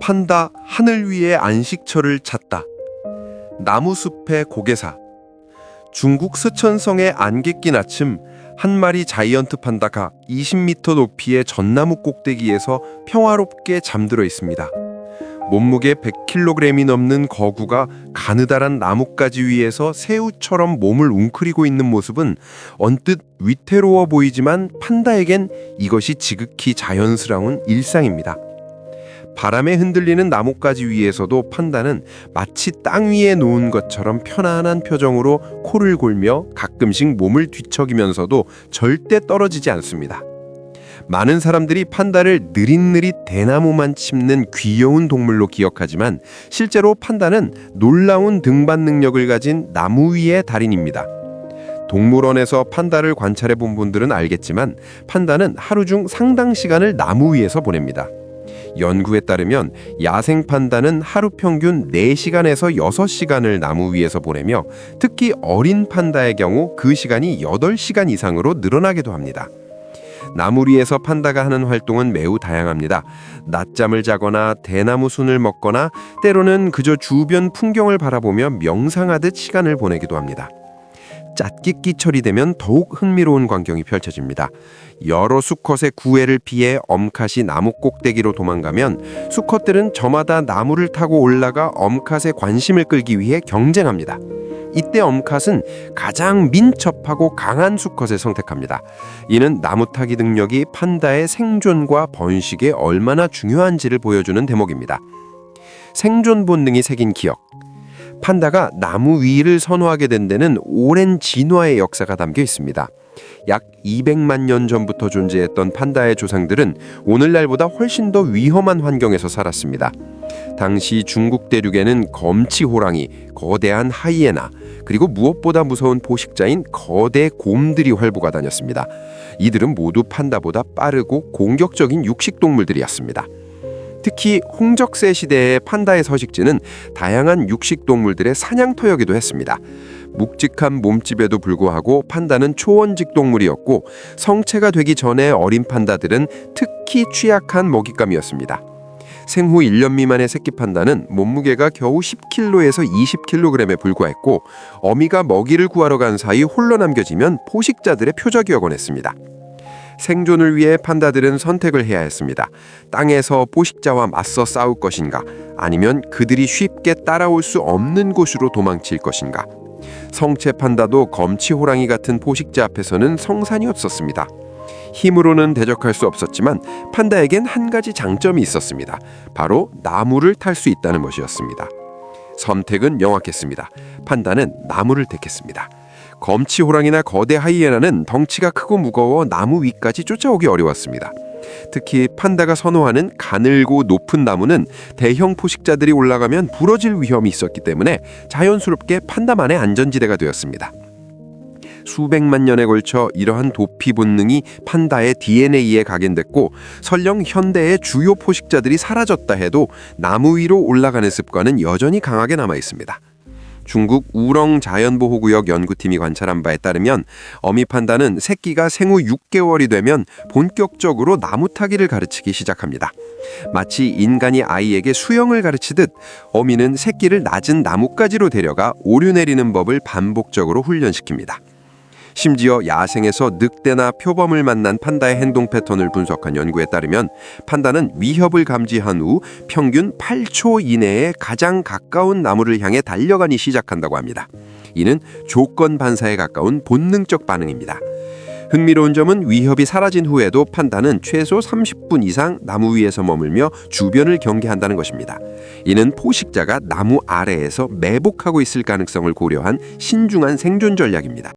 판다 하늘 위에 안식처를 찾다. 나무숲의 고개사. 중국 스촨성의 안개 낀 아침, 한 마리 자이언트 판다가 20m 높이의 전나무 꼭대기에서 평화롭게 잠들어 있습니다. 몸무게 100kg이 넘는 거구가 가느다란 나뭇가지 위에서 새우처럼 몸을 웅크리고 있는 모습은 언뜻 위태로워 보이지만 판다에겐 이것이 지극히 자연스러운 일상입니다. 바람에 흔들리는 나뭇가지 위에서도 판다는 마치 땅 위에 놓은 것처럼 편안한 표정으로 코를 골며 가끔씩 몸을 뒤척이면서도 절대 떨어지지 않습니다. 많은 사람들이 판다를 느릿느릿 대나무만 짚는 귀여운 동물로 기억하지만 실제로 판다는 놀라운 등반 능력을 가진 나무 위의 달인입니다. 동물원에서 판다를 관찰해 본 분들은 알겠지만 판다는 하루 중 상당 시간을 나무 위에서 보냅니다. 연구에 따르면 야생 판다는 하루 평균 4시간에서 6시간을 나무 위에서 보내며 특히 어린 판다의 경우 그 시간이 8시간 이상으로 늘어나기도 합니다. 나무 위에서 판다가 하는 활동은 매우 다양합니다. 낮잠을 자거나 대나무 순을 먹거나 때로는 그저 주변 풍경을 바라보며 명상하듯 시간을 보내기도 합니다. 짜깁기철이 되면 더욱 흥미로운 광경이 펼쳐집니다. 여러 수컷의 구애를 피해 엄컷이 나무 꼭대기로 도망가면 수컷들은 저마다 나무를 타고 올라가 엄컷의 관심을 끌기 위해 경쟁합니다. 이때 엄컷은 가장 민첩하고 강한 수컷을 선택합니다. 이는 나무 타기 능력이 판다의 생존과 번식에 얼마나 중요한지를 보여주는 대목입니다. 생존 본능이 새긴 기억. 판다가 나무 위를 선호하게 된 데는 오랜 진화의 역사가 담겨 있습니다. 약 200만 년 전부터 존재했던 판다의 조상들은 오늘날보다 훨씬 더 위험한 환경에서 살았습니다. 당시 중국 대륙에는 검치 호랑이, 거대한 하이에나, 그리고 무엇보다 무서운 포식자인 거대 곰들이 활보가 다녔습니다. 이들은 모두 판다보다 빠르고 공격적인 육식동물들이었습니다. 특히 홍적세 시대의 판다의 서식지는 다양한 육식동물들의 사냥터이기도 했습니다. 묵직한 몸집에도 불구하고 판다는 초원직 동물이었고 성체가 되기 전에 어린 판다들은 특히 취약한 먹잇감이었습니다. 생후 1년 미만의 새끼 판다는 몸무게가 겨우 10kg에서 20kg에 불과했고 어미가 먹이를 구하러 간 사이 홀로 남겨지면 포식자들의 표적이어곤 했습니다. 생존을 위해 판다들은 선택을 해야 했습니다. 땅에서 포식자와 맞서 싸울 것인가, 아니면 그들이 쉽게 따라올 수 없는 곳으로 도망칠 것인가. 성체 판다도 검치 호랑이 같은 포식자 앞에서는 성산이 없었습니다. 힘으로는 대적할 수 없었지만 판다에겐 한 가지 장점이 있었습니다. 바로 나무를 탈 수 있다는 것이었습니다. 선택은 명확했습니다. 판다는 나무를 택했습니다. 검치 호랑이나 거대 하이에나는 덩치가 크고 무거워 나무 위까지 쫓아오기 어려웠습니다. 특히 판다가 선호하는 가늘고 높은 나무는 대형 포식자들이 올라가면 부러질 위험이 있었기 때문에 자연스럽게 판다만의 안전지대가 되었습니다. 수백만 년에 걸쳐 이러한 도피 본능이 판다의 DNA에 각인됐고 설령 현대의 주요 포식자들이 사라졌다 해도 나무 위로 올라가는 습관은 여전히 강하게 남아 있습니다. 중국 우렁 자연보호구역 연구팀이 관찰한 바에 따르면 어미 판다는 새끼가 생후 6개월이 되면 본격적으로 나무 타기를 가르치기 시작합니다. 마치 인간이 아이에게 수영을 가르치듯 어미는 새끼를 낮은 나뭇가지로 데려가 오르내리는 법을 반복적으로 훈련시킵니다. 심지어 야생에서 늑대나 표범을 만난 판다의 행동 패턴을 분석한 연구에 따르면 판다는 위협을 감지한 후 평균 8초 이내에 가장 가까운 나무를 향해 달려가기 시작한다고 합니다. 이는 조건 반사에 가까운 본능적 반응입니다. 흥미로운 점은 위협이 사라진 후에도 판다는 최소 30분 이상 나무 위에서 머물며 주변을 경계한다는 것입니다. 이는 포식자가 나무 아래에서 매복하고 있을 가능성을 고려한 신중한 생존 전략입니다.